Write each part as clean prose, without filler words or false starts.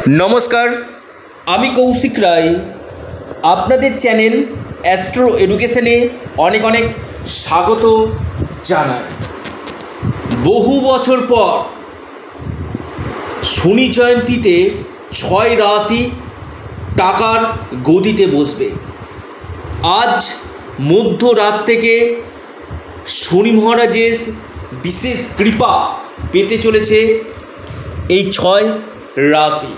নমস্কার, আমি কৌশিক রায়। আপনাদের চ্যানেল অ্যাস্ট্রো এডুকেশনে অনেক অনেক স্বাগত জানাই। বহু বছর পর শনি জয়ন্তীতে 6 রাশি টাকার গদিতে বসবে। আজ মধ্যরাত থেকে শনি মহারাজের বিশেষ কৃপা পেতে চলেছে এই 6 রাশি।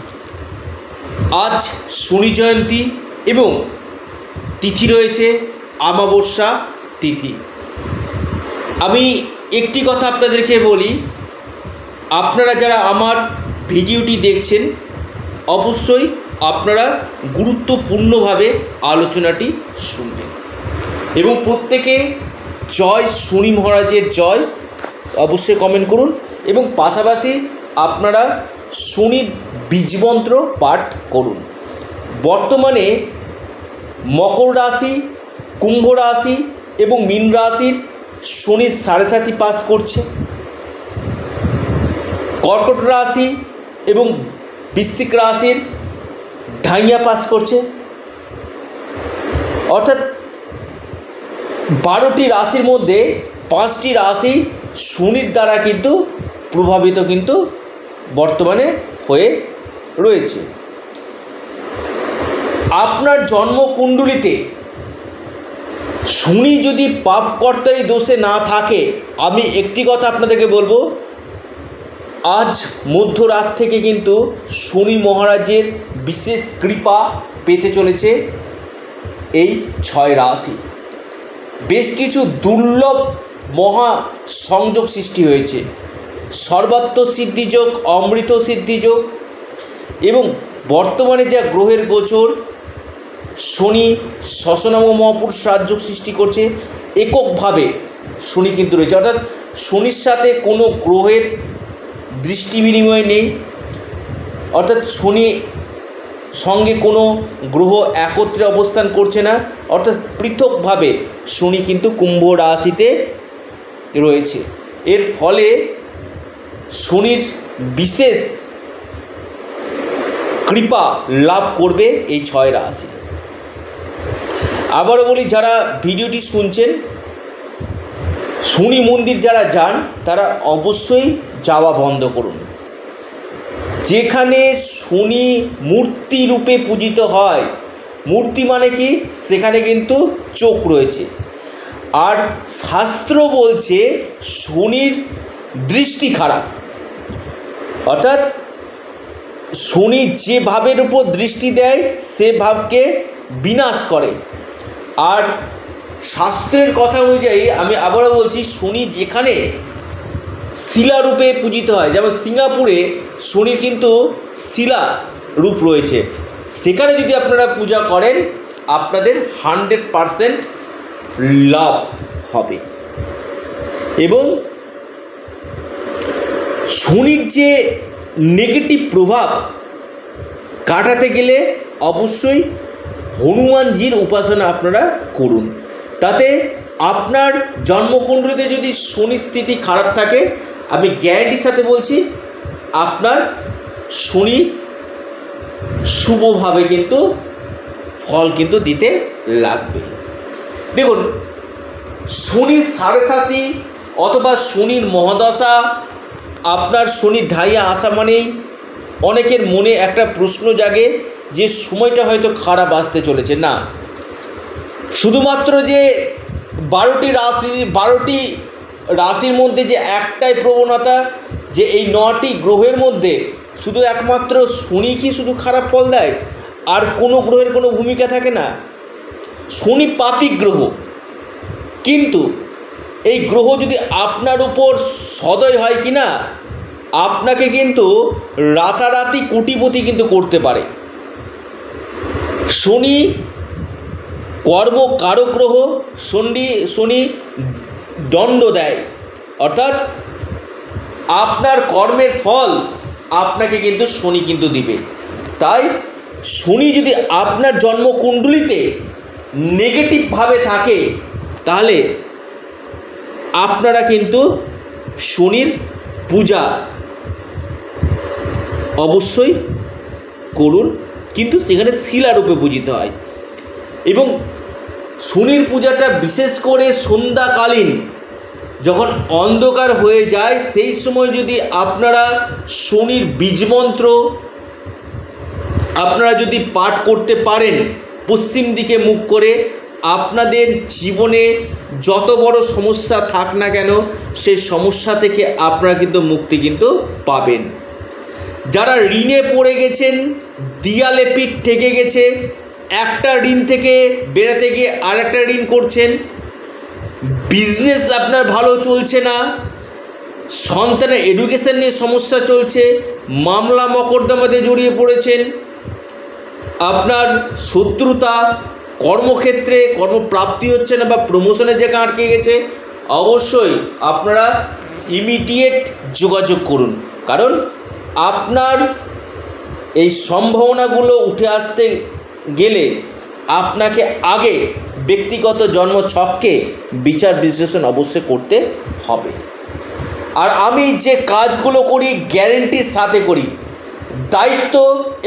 আজ শনি জয়ন্তী এবং তিথি রয়েছে অমাবস্যা তিথি। আমি একটি কথা আপনাদেরকে বলি, আপনারা যারা আমার ভিডিওটি দেখছেন অবশ্যই আপনারা গুরুত্বপূর্ণভাবে আলোচনাটি শুনবেন এবং প্রত্যেকে জয় শনি মহারাজের জয় অবশ্যই কমেন্ট করুন এবং পাশাপাশি আপনারা শনির বীজমন্ত্র পাঠ করুন। বর্তমানে মকর রাশি, কুম্ভ রাশি এবং মীন রাশির শনির 7.5 পাস করছে। কর্কট রাশি এবং বৃশ্চিক রাশির ঢাইয়া পাস করছে। অর্থাৎ 12টি রাশির মধ্যে 5টি রাশি শনির দ্বারা কিন্তু প্রভাবিত কিন্তু বর্তমানে হয়ে রয়েছে। আপনার জন্মকুণ্ডলিতে শনি যদি পাপকর্তারি দোষে না থাকে, আমি একটি কথা আপনাদেরকে বলবো, আজ মধ্যরাত থেকে কিন্তু শনি মহারাজের বিশেষ কৃপা পেতে চলেছে এই 6 রাশি। বেশ কিছু দুর্লভ মহা সংযোগ সৃষ্টি হয়েছে। সর্বাত্ম সিদ্ধিযোগ, অমৃত সিদ্ধিযোগ এবং বর্তমানে যা গ্রহের গোচর, শনি শশনাম মহাপুরুষ রাজযোগ সৃষ্টি করছে। এককভাবে শনি কিন্তু রয়েছে, অর্থাৎ শনির সাথে কোনো গ্রহের দৃষ্টি বিনিময় নেই, অর্থাৎ শনি সঙ্গে কোনো গ্রহ একত্রে অবস্থান করছে না, অর্থাৎ পৃথকভাবে শনি কিন্তু কুম্ভ রাশিতে রয়েছে। এর ফলে শনির বিশেষ কৃপা লাভ করবে এই 6 রাশি। আবারও বলি, যারা ভিডিওটি শুনছেন শনি মন্দির যারা যান তারা অবশ্যই যাওয়া বন্ধ করুন। যেখানে শনি মূর্তি রূপে পূজিত হয়, মূর্তি মানে কি, সেখানে কিন্তু চোখ রয়েছে। আর শাস্ত্র বলছে শনির দৃষ্টি খারাপ, অর্থাৎ শনি যে ভাবের উপর দৃষ্টি দেয় সে ভাবকে বিনাশ করে। আর শাস্ত্রের কথা অনুযায়ী আমি আবারও বলছি, শনি যেখানে শিলারূপে পূজিত হয়, যেমন সিঙ্গাপুরে শনির কিন্তু শিলা রূপ রয়েছে, সেখানে যদি আপনারা পূজা করেন আপনাদের 100% লাভ হবে। এবং শনির যে নেগেটিভ প্রভাব কাটাতে গেলে অবশ্যই হনুমানজির উপাসনা আপনারা করুন। তাতে আপনার জন্মকুণ্ডলিতে যদি শনি স্থিতি খারাপ থাকে, আমি গ্যারান্টির সাথে বলছি আপনার শনি শুভভাবে কিন্তু ফল কিন্তু দিতে লাগবে। দেখুন, শনির 7.5 অথবা শনির মহাদশা, আপনার শনির ঢাইয়া আসা মানেই অনেকের মনে একটা প্রশ্ন জাগে যে সময়টা হয়তো খারাপ আসতে চলেছে। না, শুধুমাত্র যে 12টি রাশির মধ্যে যে একটাই প্রবণতা যে এই 9টি গ্রহের মধ্যে শুধু একমাত্র শনি কি শুধু খারাপ ফল দেয়, আর কোনো গ্রহের কোনো ভূমিকা থাকে না। শনি পাপী গ্রহ, কিন্তু এই গ্রহ যদি আপনার উপর সদয় হয় কি না, আপনাকে কিন্তু রাতারাতি কোটিপতি কিন্তু করতে পারে। শনি কর্ম কারক গ্রহ, শনি দণ্ড দেয়, অর্থাৎ আপনার কর্মের ফল আপনাকে কিন্তু শনি কিন্তু দিবে। তাই শনি যদি আপনার জন্মকুণ্ডলিতে নেগেটিভভাবে থাকে তাহলে আপনারা কিন্তু শনির পূজা অবশ্যই করুন, কিন্তু সেখানে শিলারূপে পূজিত হয়। এবং শনির পূজাটা বিশেষ করে সন্ধ্যাকালীন যখন অন্ধকার হয়ে যায় সেই সময় যদি আপনারা শনির বীজমন্ত্র আপনারা যদি পাঠ করতে পারেন পশ্চিম দিকে মুখ করে, আপনাদের জীবনে যত বড় সমস্যা থাক না কেন সেই সমস্যা থেকে আপনারা কিন্তু মুক্তি কিন্তু পাবেন। যারা ঋণে পড়ে গেছেন, দিয়ালে পিঠ ঠেকে গেছে, একটা ঋণ থেকে বেরোতে গিয়ে আরেকটা ঋণ করছেন, বিজনেস আপনার ভালো চলছে না, সন্তানের এডুকেশন নিয়ে সমস্যা চলছে, মামলা মকদ্দমাতে জড়িয়ে পড়েছেন, আপনার শত্রুতা, কর্মক্ষেত্রে কর্মপ্রাপ্তি হচ্ছে না বা প্রমোশনের জায়গা আটকে গেছে, অবশ্যই আপনারা ইমিডিয়েট যোগাযোগ করুন। কারণ আপনার এই সম্ভাবনাগুলো উঠে আসতে গেলে আপনাকে আগে ব্যক্তিগত জন্ম ছককে বিচার বিশ্লেষণ অবশ্যই করতে হবে। আর আমি যে কাজগুলো করি গ্যারেন্টির সাথে করি, দায়িত্ব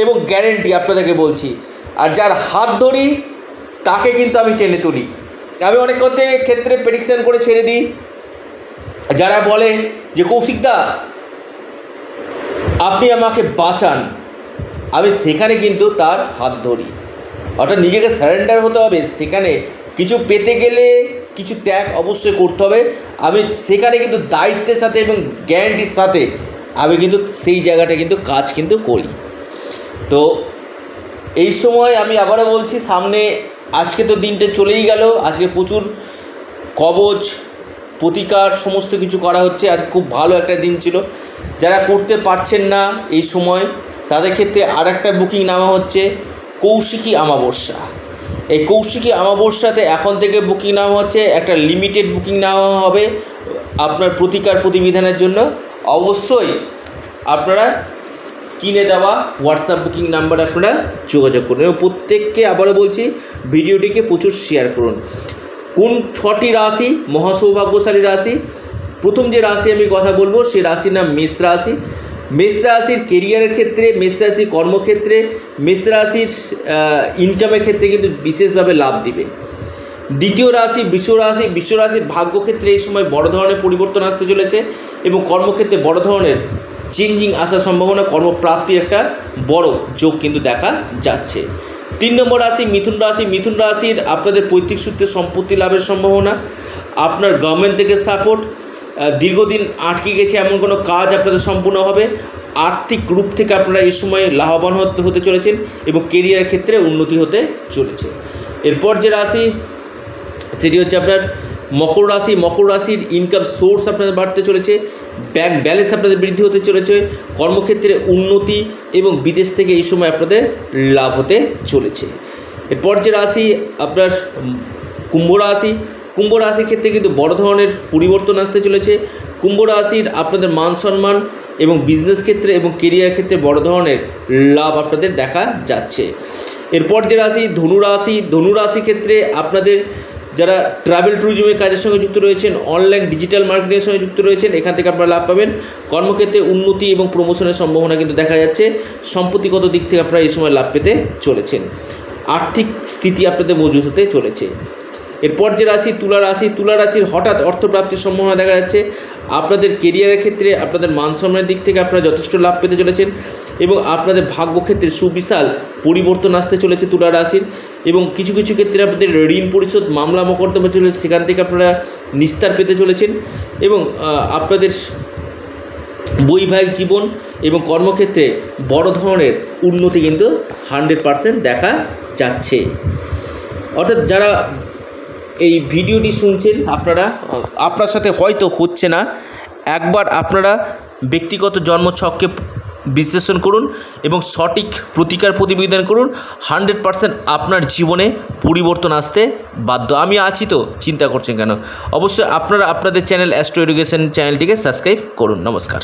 এবং গ্যারেন্টি আপনাদেরকে বলছি। আর যার হাত ধরি তাকে কিন্তু আমি টেনে তুলি। আমি অনেক ক্ষেত্রে প্রেডিকশন করে ছেড়ে দিই। যারা বলে যে কৌশিকদা আপনি আমাকে বাঁচান, আমি সেখানে কিন্তু তার হাত ধরি। অর্থাৎ নিজেকে সারেন্ডার হতে হবে, সেখানে কিছু পেতে গেলে কিছু ত্যাগ অবশ্যই করতে হবে। আমি সেখানে কিন্তু দায়িত্বের সাথে এবং গ্যারেন্টির সাথে আমি কিন্তু সেই জায়গাটা কিন্তু কাজ কিন্তু করি। তো এই সময় আমি আবারও বলছি, সামনে আজকে তো দিনটা চলেই গেল, আজকে প্রচুর কবচ প্রতিকার সমস্ত কিছু করা হচ্ছে। আজ খুব ভালো একটা দিন ছিল। যারা করতে পারছেন না এই সময় তাদের ক্ষেত্রে আর একটা বুকিং নেওয়া হচ্ছে কৌশিকী অমাবস্যা। এই কৌশিকী অমাবস্যাতে এখন থেকে বুকিং নেওয়া হচ্ছে, একটা লিমিটেড বুকিং নেওয়া হবে আপনার প্রতিকার প্রতিবিধানের জন্য। অবশ্যই আপনারা স্ক্রিনে দেওয়া হোয়াটসঅ্যাপ বুকিং নাম্বার আপনারা যোগাযোগ করুন এবং প্রত্যেককে আবারও বলছি ভিডিওটিকে প্রচুর শেয়ার করুন। কোন 6টি রাশি মহাসৌভাগ্যশালী রাশি? প্রথম যে রাশি আমি কথা বলবো সেই রাশির নাম মেষ রাশি। মেষ রাশির কেরিয়ারের ক্ষেত্রে, মেষ রাশির কর্মক্ষেত্রে, মেষ রাশির ইনকামের ক্ষেত্রে কিন্তু বিশেষভাবে লাভ দিবে। দ্বিতীয় রাশি বৃষ রাশি। বৃষ রাশির ভাগ্যক্ষেত্রে এই সময় বড় ধরনের পরিবর্তন আসতে চলেছে এবং কর্মক্ষেত্রে বড় ধরনের চেঞ্জিং আসার সম্ভাবনা, কর্মপ্রাপ্তির একটা বড় যোগ কিন্তু দেখা যাচ্ছে। 3 নম্বর রাশি মিথুন রাশি। মিথুন রাশির আপনাদের পৈতৃক সূত্রে সম্পত্তি লাভের সম্ভাবনা, আপনার গভর্নমেন্ট থেকে সাপোর্ট, দীর্ঘদিন আটকে গেছে এমন কোনো কাজ আপনাদের সম্পূর্ণ হবে, আর্থিক রূপ থেকে আপনারা এই সময় লাভবান হতে চলেছেন এবং কেরিয়ারের ক্ষেত্রে উন্নতি হতে চলেছে। এরপর যে রাশি সেটি হচ্ছে আপনার মকর রাশি। মকর রাশির ইনকাম সোর্স আপনাদের বাড়তে চলেছে, ব্যাংক ব্যালেন্স আপনাদের বৃদ্ধি হতে চলেছে, কর্মক্ষেত্রে উন্নতি এবং বিদেশ থেকে এই সময় আপনাদের লাভ হতে চলেছে। এরপর যে রাশি আপনার কুম্ভ রাশি। কুম্ভ রাশির ক্ষেত্রে কিন্তু বড় ধরনের পরিবর্তন আসতে চলেছে। কুম্ভ রাশির আপনাদের মান সম্মান এবং বিজনেস ক্ষেত্রে এবং কেরিয়ার ক্ষেত্রে বড় ধরনের লাভ আপনাদের দেখা যাচ্ছে। এরপর যে রাশি ধনু রাশি। ধনু রাশির ক্ষেত্রে আপনাদের যারা ট্রাভেল ট্যুরিজমের কাজের সঙ্গে যুক্ত রয়েছেন, অনলাইন ডিজিটাল মার্কেটিংয়ের সঙ্গে যুক্ত রয়েছেন, এখান থেকে আপনারা লাভ পাবেন। কর্মক্ষেত্রে উন্নতি এবং প্রমোশনের সম্ভাবনা কিন্তু দেখা যাচ্ছে। সম্পত্তিগত দিক থেকে আপনারা এই সময় লাভ পেতে চলেছেন। আর্থিক স্থিতি আপনাদের মজবুত হতে চলেছে। এরপর যে রাশি তুলা রাশি। তুলা রাশির হঠাৎ অর্থপ্রাপ্তির সম্ভাবনা দেখা যাচ্ছে। আপনাদের কেরিয়ারের ক্ষেত্রে আপনাদের মান সম্মানের দিক থেকে আপনারা যথেষ্ট লাভ পেতে চলেছেন এবং আপনাদের ভাগ্যক্ষেত্রে সুবিশাল পরিবর্তন আসতে চলেছে তুলা রাশির। এবং কিছু কিছু ক্ষেত্রে আপনাদের ঋণ পরিশোধ, মামলা মকদ্দমা চলেছে, সেখান থেকে আপনারা নিস্তার পেতে চলেছেন এবং আপনাদের বৈবাহিক জীবন এবং কর্মক্ষেত্রে বড় ধরনের উন্নতি কিন্তু 100% দেখা যাচ্ছে। অর্থাৎ যারা এই ভিডিওটি শুনছেন আপনার সাথে হয়তো হচ্ছে না, একবার আপনারা ব্যক্তিগত জন্মছককে বিশ্লেষণ করুন এবং সঠিক প্রতিকার প্রতিবিধান করুন। 100% আপনার জীবনে পরিবর্তন আসতে বাধ্য। আমি আছি তো, চিন্তা করছেন কেন? অবশ্যই আপনারা আপনাদের চ্যানেল অ্যাস্ট্রো এডুকেশন চ্যানেলটিকে সাবস্ক্রাইব করুন। নমস্কার।